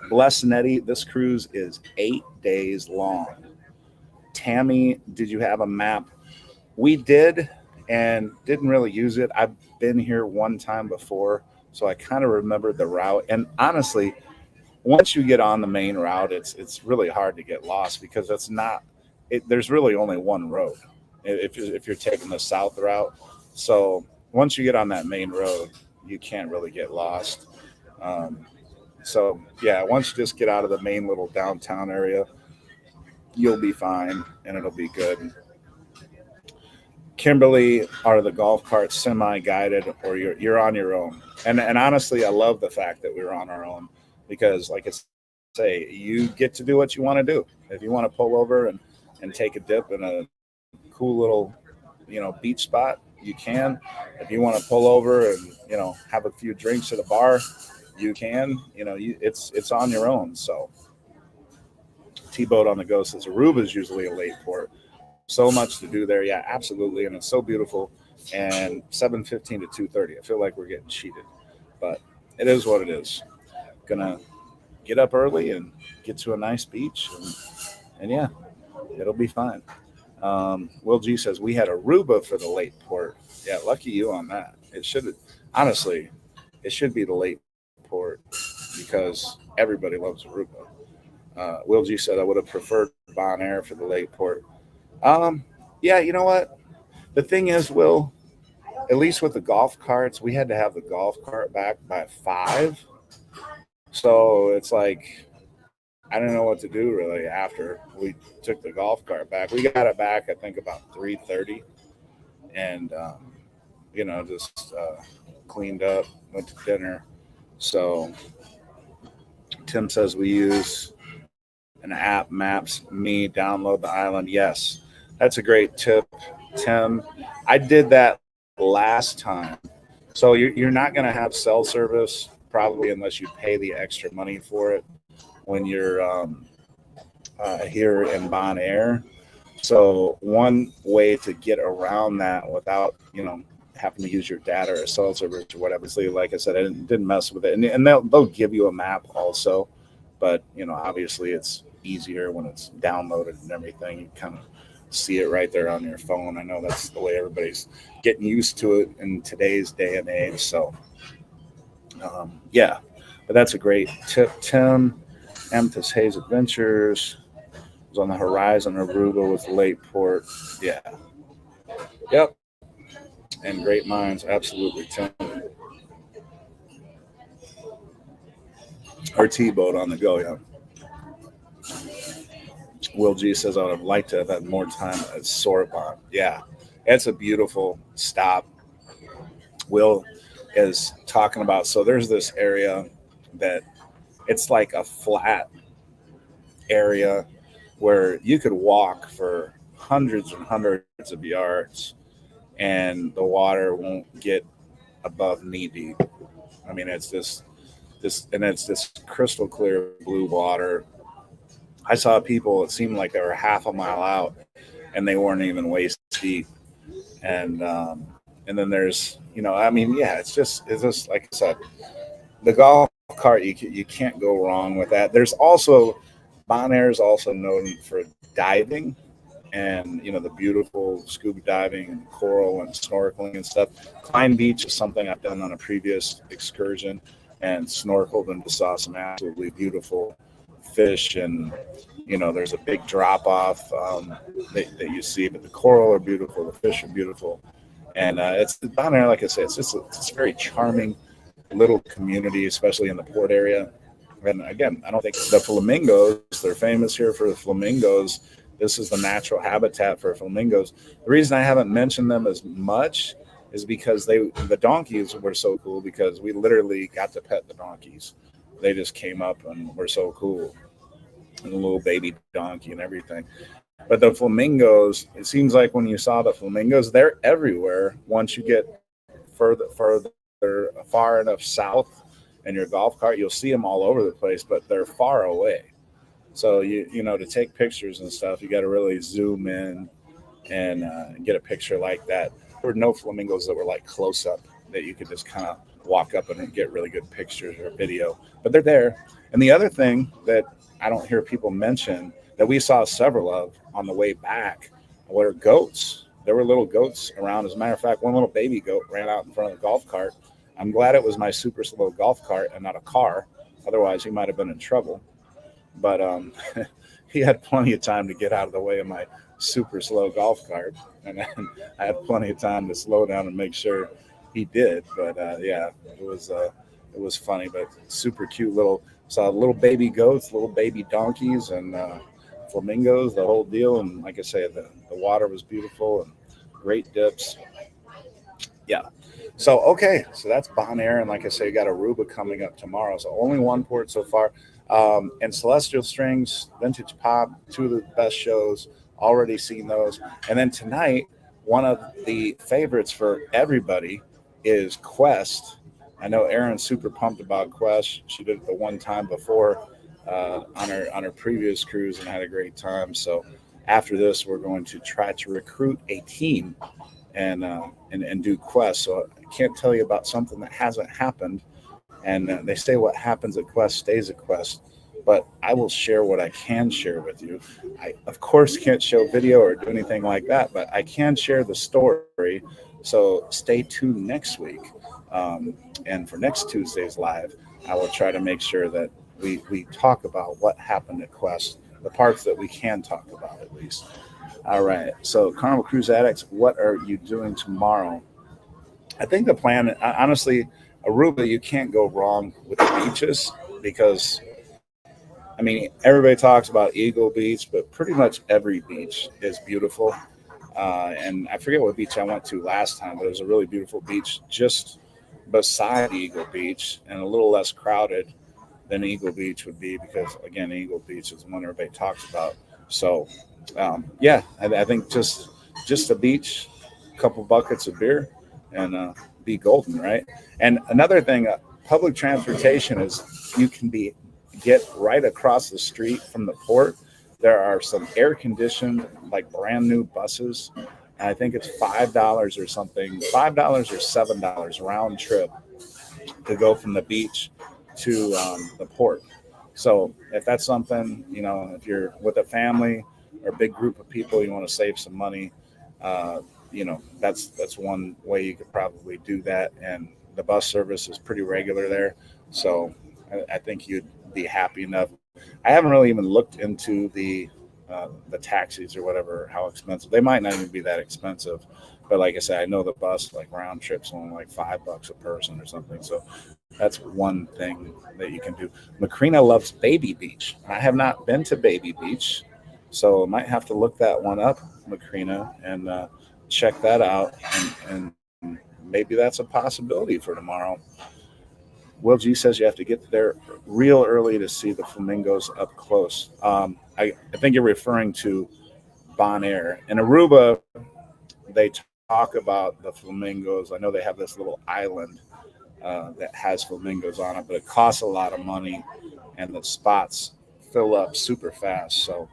Bless Nettie, this cruise is 8 days long. Tammy, did you have a map? We did, and didn't really use it. I've been here one time before, so I kind of remembered the route. And honestly, once you get on the main route, it's really hard to get lost because it's not. There's really only one road if you're taking the south route. So once you get on that main road, you can't really get lost. So yeah, once you just get out of the main little downtown area, you'll be fine and it'll be good. Kimberly, are the golf carts semi-guided or you're on your own? And honestly, I love the fact that we're on our own because, like I say, you get to do what you want to do. If you want to pull over and take a dip in a cool little, beach spot, you can. If you want to pull over and have a few drinks at a bar, you can. It's on your own. So T-Boat on the Go says Aruba is usually a late port. So much to do there. Yeah, absolutely. And it's so beautiful. And 7:15 to 2:30. I feel like we're getting cheated. But it is what it is. Gonna get up early and get to a nice beach. And yeah, it'll be fine. Will G says we had Aruba for the late port. Yeah, lucky you on that. Honestly, it should be the late port because everybody loves Aruba. Will G said I would have preferred Bonaire for the late port. Yeah, you know what? The thing is, Will, at least with the golf carts, we had to have the golf cart back by 5. So it's like I don't know what to do really after we took the golf cart back. We got it back, I think, about 3:30, and just cleaned up, went to dinner. So Tim says we use an app, Maps Me, download the island. Yes, that's a great tip, Tim. I did that last time. So you're not going to have cell service probably unless you pay the extra money for it when you're here in Bonaire. So one way to get around that without having to use your data or cell service or whatever. So like I said, I didn't mess with it, and they'll give you a map also, but obviously it's easier when it's downloaded and everything. You kind of see it right there on your phone. I know that's the way everybody's getting used to it in today's day and age. So yeah, but that's a great tip, Tim. Amethyst Hayes Adventures was on the Horizon, Aruba with Lake Port. Yeah. Yep. And great minds, absolutely, Tim. Or T-boat on the go, yeah. Will G says I would have liked to have had more time at Sorbonne. Yeah, it's a beautiful stop. Will is talking about, so there's this area that it's like a flat area where you could walk for hundreds and hundreds of yards and the water won't get above knee deep. I mean, it's this crystal clear blue water. I saw people, it seemed like they were half a mile out and they weren't even waist deep. And then there's, it's just like I said, the golf cart, you can't go wrong with that. There's also, Bonaire is also known for diving and, the beautiful scuba diving and coral and snorkeling and stuff. Klein Beach is something I've done on a previous excursion and snorkeled and just saw some absolutely beautiful fish, and there's a big drop off that you see, but the coral are beautiful, the fish are beautiful, and it's down there. Like I say, it's a very charming little community, especially in the port area. And again, I don't think the flamingos, they're famous here for the flamingos. This is the natural habitat for flamingos. The reason I haven't mentioned them as much is because the donkeys were so cool, because we literally got to pet the donkeys. They just came up and were so cool. And a little baby donkey and everything. But the flamingos, it seems like when you saw the flamingos, they're everywhere. Once you get far enough south in your golf cart, you'll see them all over the place, but they're far away. So to take pictures and stuff, you got to really zoom in and get a picture like that. There were no flamingos that were like close up that you could just kind of walk up and get really good pictures or video, but they're there. And the other thing that I don't hear people mention that we saw several of on the way back were goats. There were little goats around. As a matter of fact, one little baby goat ran out in front of the golf cart. I'm glad it was my super slow golf cart and not a car. Otherwise, he might have been in trouble. But he had plenty of time to get out of the way of my super slow golf cart. And then I had plenty of time to slow down and make sure he did. But yeah, it was funny, but super cute saw little baby goats, little baby donkeys, and flamingos, the whole deal. And like I say, the water was beautiful and great dips. Yeah. So, okay. So that's Bonaire. And like I say, you got Aruba coming up tomorrow. So only one port so far. And Celestial Strings, Vintage Pop, 2 of the best shows. Already seen those. And then tonight, one of the favorites for everybody is Quest. I know Erin's super pumped about Quest. She did it the one time before on her previous cruise and had a great time. So after this, we're going to try to recruit a team and do Quest. So I can't tell you about something that hasn't happened. And they say what happens at Quest stays at Quest. But I will share what I can share with you. I, of course, can't show video or do anything like that, but I can share the story. So stay tuned next week. And for next Tuesday's live, I will try to make sure that we talk about what happened at Quest, the parts that we can talk about at least. All right. So, Carnival Cruise Addicts, what are you doing tomorrow? I think the plan, honestly, Aruba, you can't go wrong with the beaches because, I mean, everybody talks about Eagle Beach, but pretty much every beach is beautiful. And I forget what beach I went to last time, but it was a really beautiful beach just beside Eagle Beach and a little less crowded than Eagle Beach would be because, again, Eagle Beach is the one everybody talks about. So, yeah, I think just a beach, a couple buckets of beer, and be golden, right? And another thing, public transportation is you can get right across the street from the port. There are some air conditioned, like brand new buses. And I think it's $5 or something, $5 or $7 round trip to go from the beach to the port. So if that's something, if you're with a family or a big group of people, you want to save some money, uh, that's one way you could probably do that. And the bus service is pretty regular there. So I think you'd be happy enough. I haven't really even looked into the taxis or whatever, how expensive. They might not even be that expensive. But like I said, I know the bus, like round trips, only like $5 a person or something. So that's one thing that you can do. Macrina loves Baby Beach. I have not been to Baby Beach, so I might have to look that one up, Macrina, and check that out. And maybe that's a possibility for tomorrow. Will G says you have to get there real early to see the flamingos up close. I think you're referring to Bonaire. In Aruba, they talk about the flamingos. I know they have this little island that has flamingos on it, but it costs a lot of money, and the spots fill up super fast. So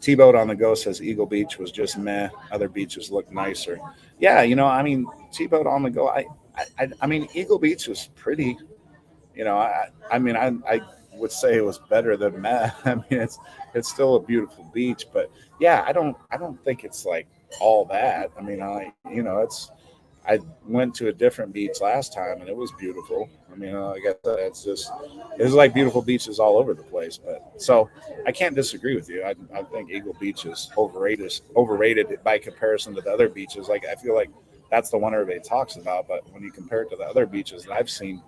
T-Boat on the Go says Eagle Beach was just meh. Other beaches look nicer. Yeah, I mean, T-Boat on the Go. I mean, Eagle Beach was pretty. I would say it was better than meh. I mean, it's still a beautiful beach, but yeah, I don't think it's like all that. I mean, it's I went to a different beach last time and it was beautiful. I mean, like I said, it's like beautiful beaches all over the place. But so I can't disagree with you. I think Eagle Beach is overrated by comparison to the other beaches. Like I feel like that's the one everybody talks about. But when you compare it to the other beaches that I've seen,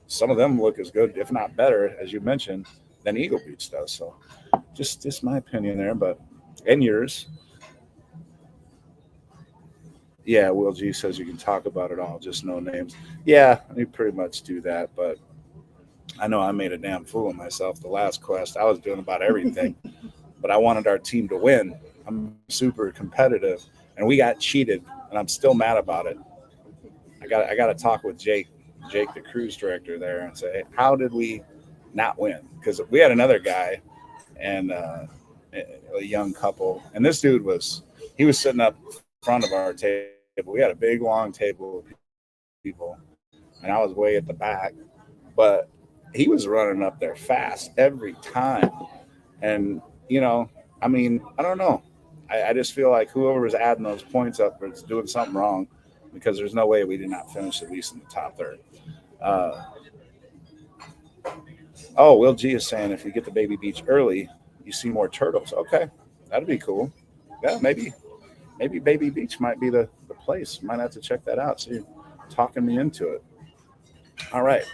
some of them look as good, if not better, as you mentioned, than Eagle Beach does. So just my opinion there. But and yours. Yeah, Will G says you can talk about it all, just no names. Yeah, you pretty much do that, but I know I made a damn fool of myself the last quest. I was doing about everything, but I wanted our team to win. I'm super competitive, and we got cheated, and I'm still mad about it. I got to talk with Jake, the cruise director there, and say, hey, how did we not win? Because we had another guy and a young couple, and this dude he was sitting up front of our table. We had a big long table of people, and I was way at the back, but he was running up there fast every time. And, I mean, I don't know. I just feel like whoever was adding those points up was doing something wrong because there's no way we did not finish at least in the top third. Uh, oh, Will G is saying if you get to Baby Beach early, you see more turtles. Okay, that'd be cool. Yeah, maybe Baby Beach might be the place. Might have to check that out. So you're talking me into it. All right.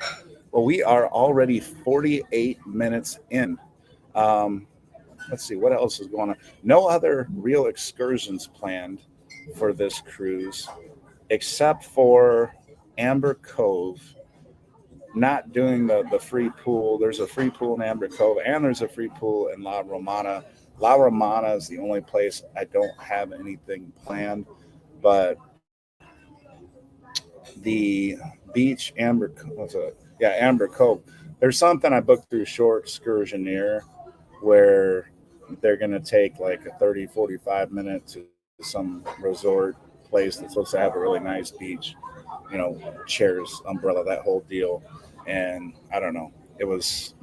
Well, we are already 48 minutes in. Um, let's see what else is going on. No other real excursions planned for this cruise except for Amber Cove. Not doing the free pool. There's a free pool in Amber Cove, and there's a free pool in La Romana. La Romana is the only place I don't have anything planned, but the beach Amber Cove. There's something I booked through Short Excursioneer where they're going to take like a 30-45 minute to some resort place that's supposed to have a really nice beach, chairs, umbrella, that whole deal. And I don't know, it was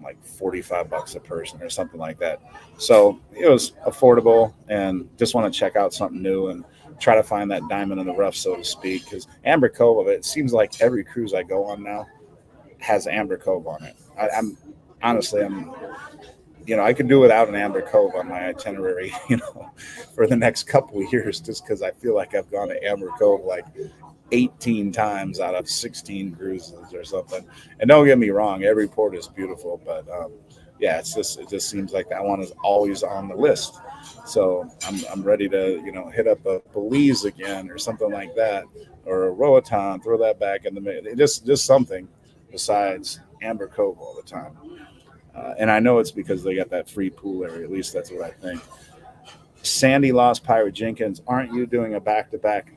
like $45 a person or something like that. So it was affordable, and just want to check out something new and try to find that diamond in the rough, so to speak. Because Amber Cove, it seems like every cruise I go on now has Amber Cove on it. I'm honestly, I could do without an Amber Cove on my itinerary, for the next couple of years, just because I feel like I've gone to Amber Cove like 18 times out of 16 cruises or something. And don't get me wrong, every port is beautiful, but yeah, it just seems like that one is always on the list. So I'm ready to hit up a Belize again or something like that, or a Roatan, throw that back in the middle, just something besides Amber Cove all the time. And I know it's because they got that free pool area. At least that's what I think. Sandy Lost Pirate Jenkins, aren't you doing a back to back?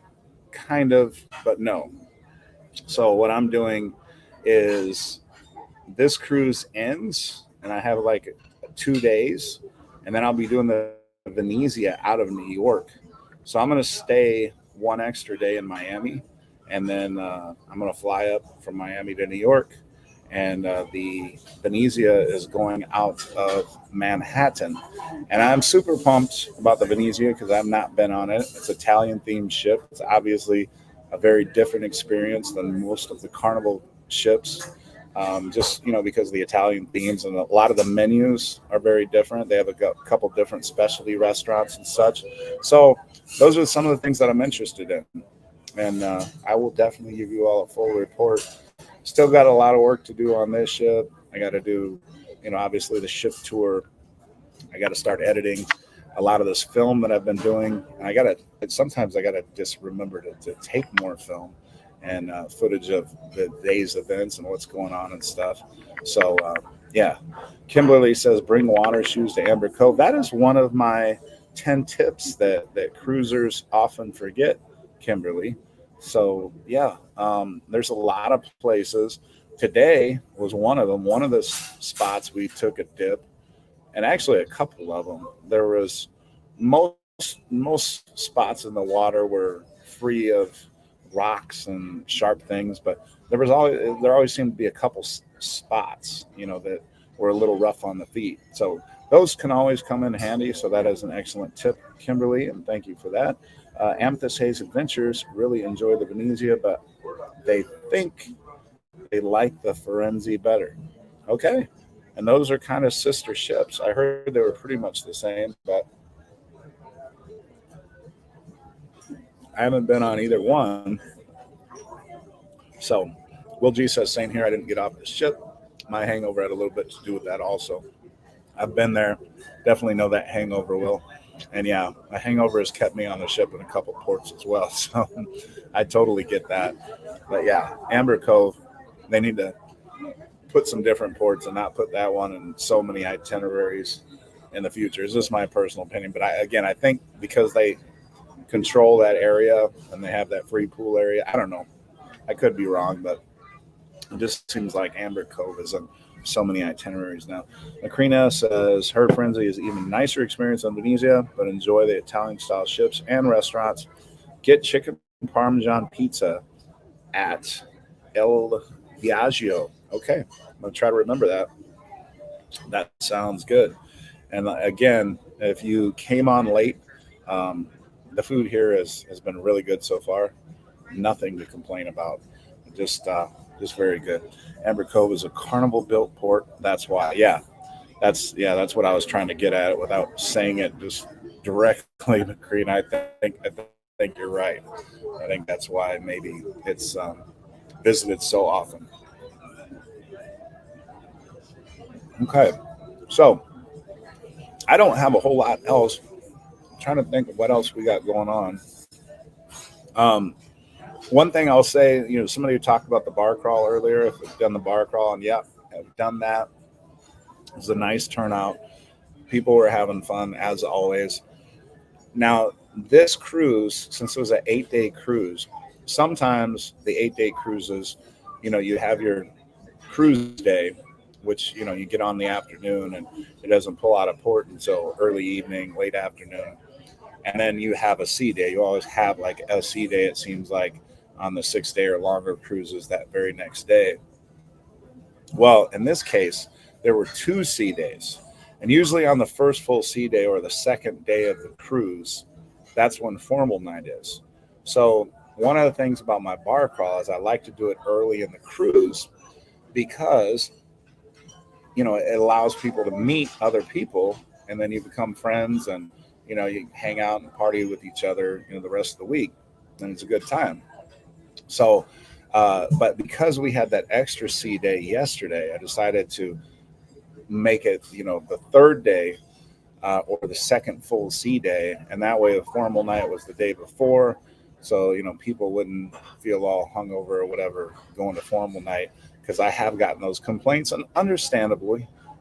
Kind of, but no. So what I'm doing is this cruise ends, and I have like 2 days, and then I'll be doing the Venezia out of New York. So I'm going to stay one extra day in Miami, and then I'm going to fly up from Miami to New York. And the Venezia is going out of Manhattan. And I'm super pumped about the Venezia because I've not been on it. It's an Italian themed ship. It's obviously a very different experience than most of the Carnival ships. Just because of the Italian themes, and a lot of the menus are very different. They have a couple different specialty restaurants and such. So those are some of the things that I'm interested in, and I will definitely give you all a full report. Still got a lot of work to do on this ship. I got to do, obviously the ship tour. I got to start editing a lot of this film that I've been doing. Sometimes I got to just remember to take more film and footage of the day's events and what's going on and stuff. So, yeah. Kimberly says, bring water shoes to Amber Cove. That is one of my 10 tips that cruisers often forget, Kimberly. So, yeah, there's a lot of places. Today was one of them. One of the spots we took a dip, and actually a couple of them. There was most spots in the water were free of rocks and sharp things, but there always seemed to be a couple spots, that were a little rough on the feet. So those can always come in handy. So that is an excellent tip, Kimberly, and thank you for that. Amethyst Haze Adventures really enjoy the Venezia, but they think they like the Firenze better. Okay. And those are kind of sister ships. I heard they were pretty much the same, but I haven't been on either one. So Will G says, same here. I didn't get off the ship. My hangover had a little bit to do with that also. I've been there. Definitely know that hangover, Will. And yeah, my hangover has kept me on the ship in a couple ports as well. So I totally get that. But yeah, Amber Cove, they need to put some different ports and not put that one in so many itineraries in the future. It's just my personal opinion. But I think because they control that area and they have that free pool area, I don't know. I could be wrong, but it just seems like Amber Cove is on so many itineraries now. Macrina says her Firenze is even nicer experience than Venezia, but enjoy the Italian style ships and restaurants. Get chicken Parmesan pizza at El Viaggio. Okay, I'm gonna try to remember that. That sounds good. And again, if you came on late, the food here has been really good so far. Nothing to complain about. Just very good. Amber Cove is a Carnival built port. That's why. That's what I was trying to get at without saying it just directly, McCree. I think you're right. I think that's why maybe it's visited so often. Okay, so I don't have a whole lot else. I'm trying to think of what else we got going on. One thing I'll say, somebody talked about the bar crawl earlier. If we've done the bar crawl, and yeah, I've done that. It was a nice turnout. People were having fun as always. Now, this cruise, since it was an 8-day cruise, sometimes the 8-day cruises, you have your cruise day, which, you get on the afternoon and it doesn't pull out of port until early evening, late afternoon. And then you have a sea day. You always have like a sea day, it seems like, on the 6-day or longer cruises that very next day. Well, in this case, there were 2 sea days. And usually on the first full sea day or the second day of the cruise, that's when formal night is. So one of the things about my bar crawl is I like to do it early in the cruise because it allows people to meet other people, and then you become friends, and you hang out and party with each other, the rest of the week, and it's a good time. So, but because we had that extra sea day yesterday, I decided to make it, the third day, or the second full sea day, and that way the formal night was the day before, so people wouldn't feel all hungover or whatever going to formal night, because I have gotten those complaints, and understandable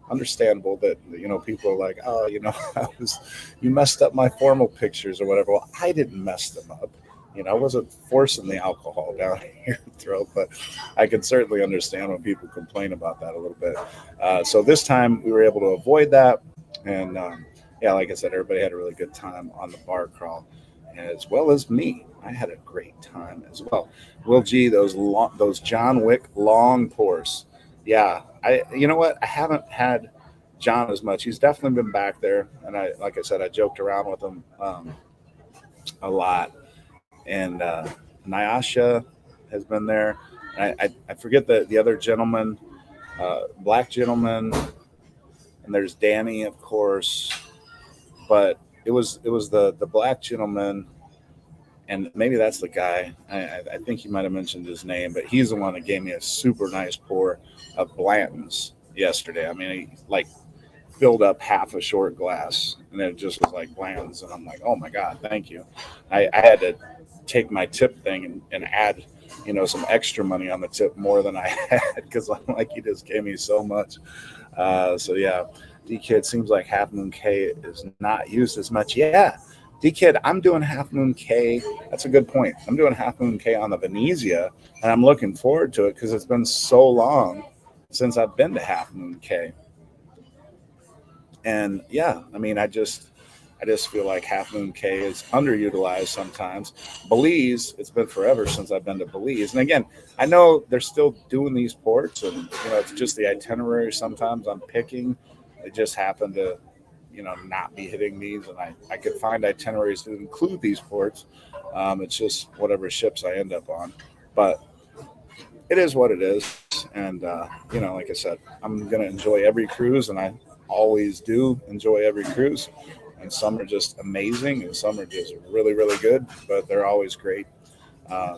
that people are like, oh, you messed up my formal pictures or whatever. Well, I didn't mess them up. I wasn't forcing the alcohol down your throat, but I can certainly understand when people complain about that a little bit. So this time we were able to avoid that. And yeah, like I said, everybody had a really good time on the bar crawl, as well as me. I had a great time as well. Will G, those John Wick long pours. Yeah, you know what? I haven't had John as much. He's definitely been back there, and like I said, I joked around with him a lot. And Nyasha has been there. I forget the other gentleman, black gentleman, and there's Danny, of course. But it was the black gentleman, and maybe that's the guy. I think you might have mentioned his name, but he's the one that gave me a super nice pour of Blanton's yesterday. I mean, he like filled up half a short glass, and it just was like Blanton's, and I'm like, oh my god, thank you. I had to take my tip thing and add some extra money on the tip, more than I had, because I'm like, he just gave me so much. So yeah, D-Kid, seems like Half Moon K is not used as much. Yeah, D-Kid, I'm doing Half Moon K. That's a good point. I'm doing Half Moon K on the Venezia, and I'm looking forward to it because it's been so long since I've been to Half Moon K. And yeah, I mean, I just feel like Half Moon K is underutilized sometimes. Belize, it's been forever since I've been to Belize. And again, I know they're still doing these ports, and it's just the itinerary sometimes I'm picking. It just happened to, not be hitting these, and I could find itineraries that include these ports. It's just whatever ships I end up on. But it is what it is. And, like I said, I'm going to enjoy every cruise, and I always do enjoy every cruise. And some are just amazing, and some are just really, really good, but they're always great.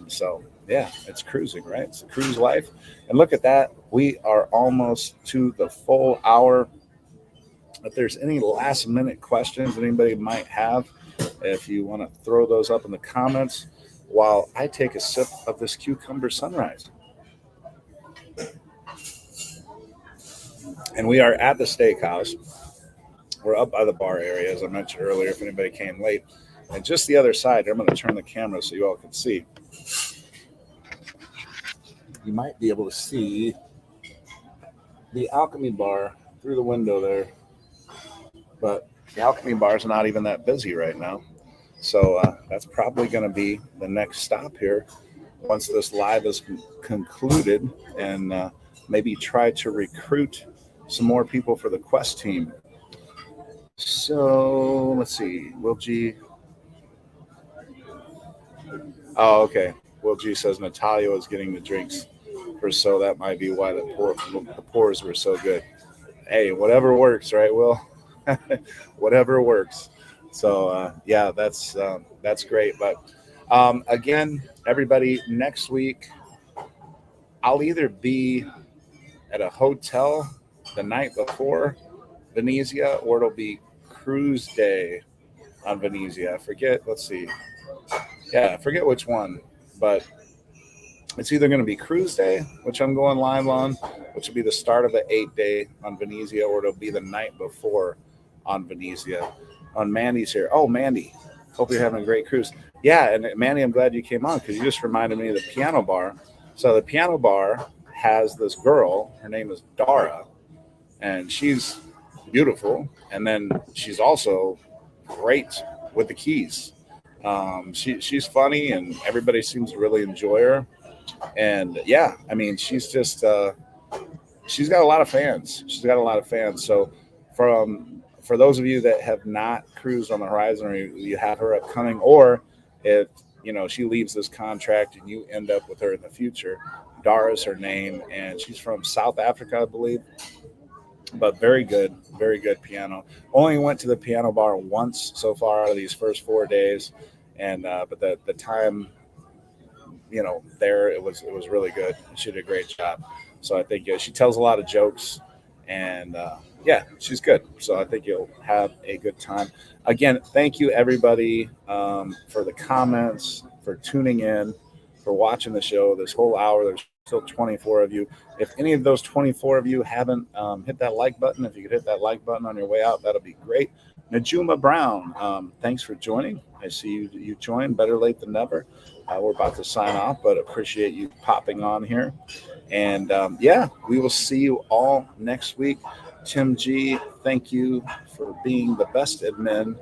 So, yeah, it's cruising, right? It's a cruise life. And look at that. We are almost to the full hour. If there's any last minute questions anybody might have, if you want to throw those up in the comments while I take a sip of this cucumber sunrise. And we are at the steakhouse. We're up by the bar area, as I mentioned earlier, if anybody came late. And just the other side, I'm going to turn the camera so you all can see. You might be able to see the Alchemy Bar through the window there. But the Alchemy Bar is not even that busy right now. So that's probably going to be the next stop here once this live is concluded, and maybe try to recruit some more people for the Quest team. So let's see. Will G. Oh, okay. Will G says Natalia was getting the drinks so that might be why the pours were so good. Hey, whatever works, right, Will? Whatever works. So yeah, that's great. But again, everybody, next week I'll either be at a hotel the night before Venezia, or it'll be cruise day on Venezia. I forget. Let's see. Yeah, I forget which one, but it's either going to be cruise day, which I'm going live on, which will be the start of the 8-day on Venezia, or it'll be the night before on Venezia. On Mandy's here. Oh, Mandy, hope you're having a great cruise. Yeah, and Mandy, I'm glad you came on because you just reminded me of the piano bar. So the piano bar has this girl. Her name is Dara, and she's beautiful. And then she's also great with the keys. She's funny, and everybody seems to really enjoy her. And yeah, I mean, she's just she's got a lot of fans. So for those of you that have not cruised on the Horizon, or you have her upcoming, or if she leaves this contract and you end up with her in the future, Dara's her name, and she's from South Africa, I believe. but very good piano. Only went to the piano bar once so far out of these first 4 days, and but the time, there it was really good. She did a great job. So I think she tells a lot of jokes, and yeah, she's good. So I think you'll have a good time. Again, thank you everybody for the comments, for tuning in, for watching the show this whole hour. There's still 24 of you. If any of those 24 of you haven't hit that like button, if you could hit that like button on your way out, that'll be great. Najuma Brown, thanks for joining. I see you joined. Better late than never. We're about to sign off, but appreciate you popping on here. And yeah, we will see you all next week. Tim G, thank you for being the best admin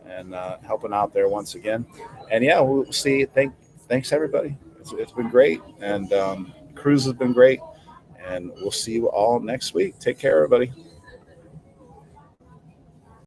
and helping out there once again. And yeah, we'll see. Thanks everybody. It's been great, and cruise has been great. And we'll see you all next week. Take care, everybody.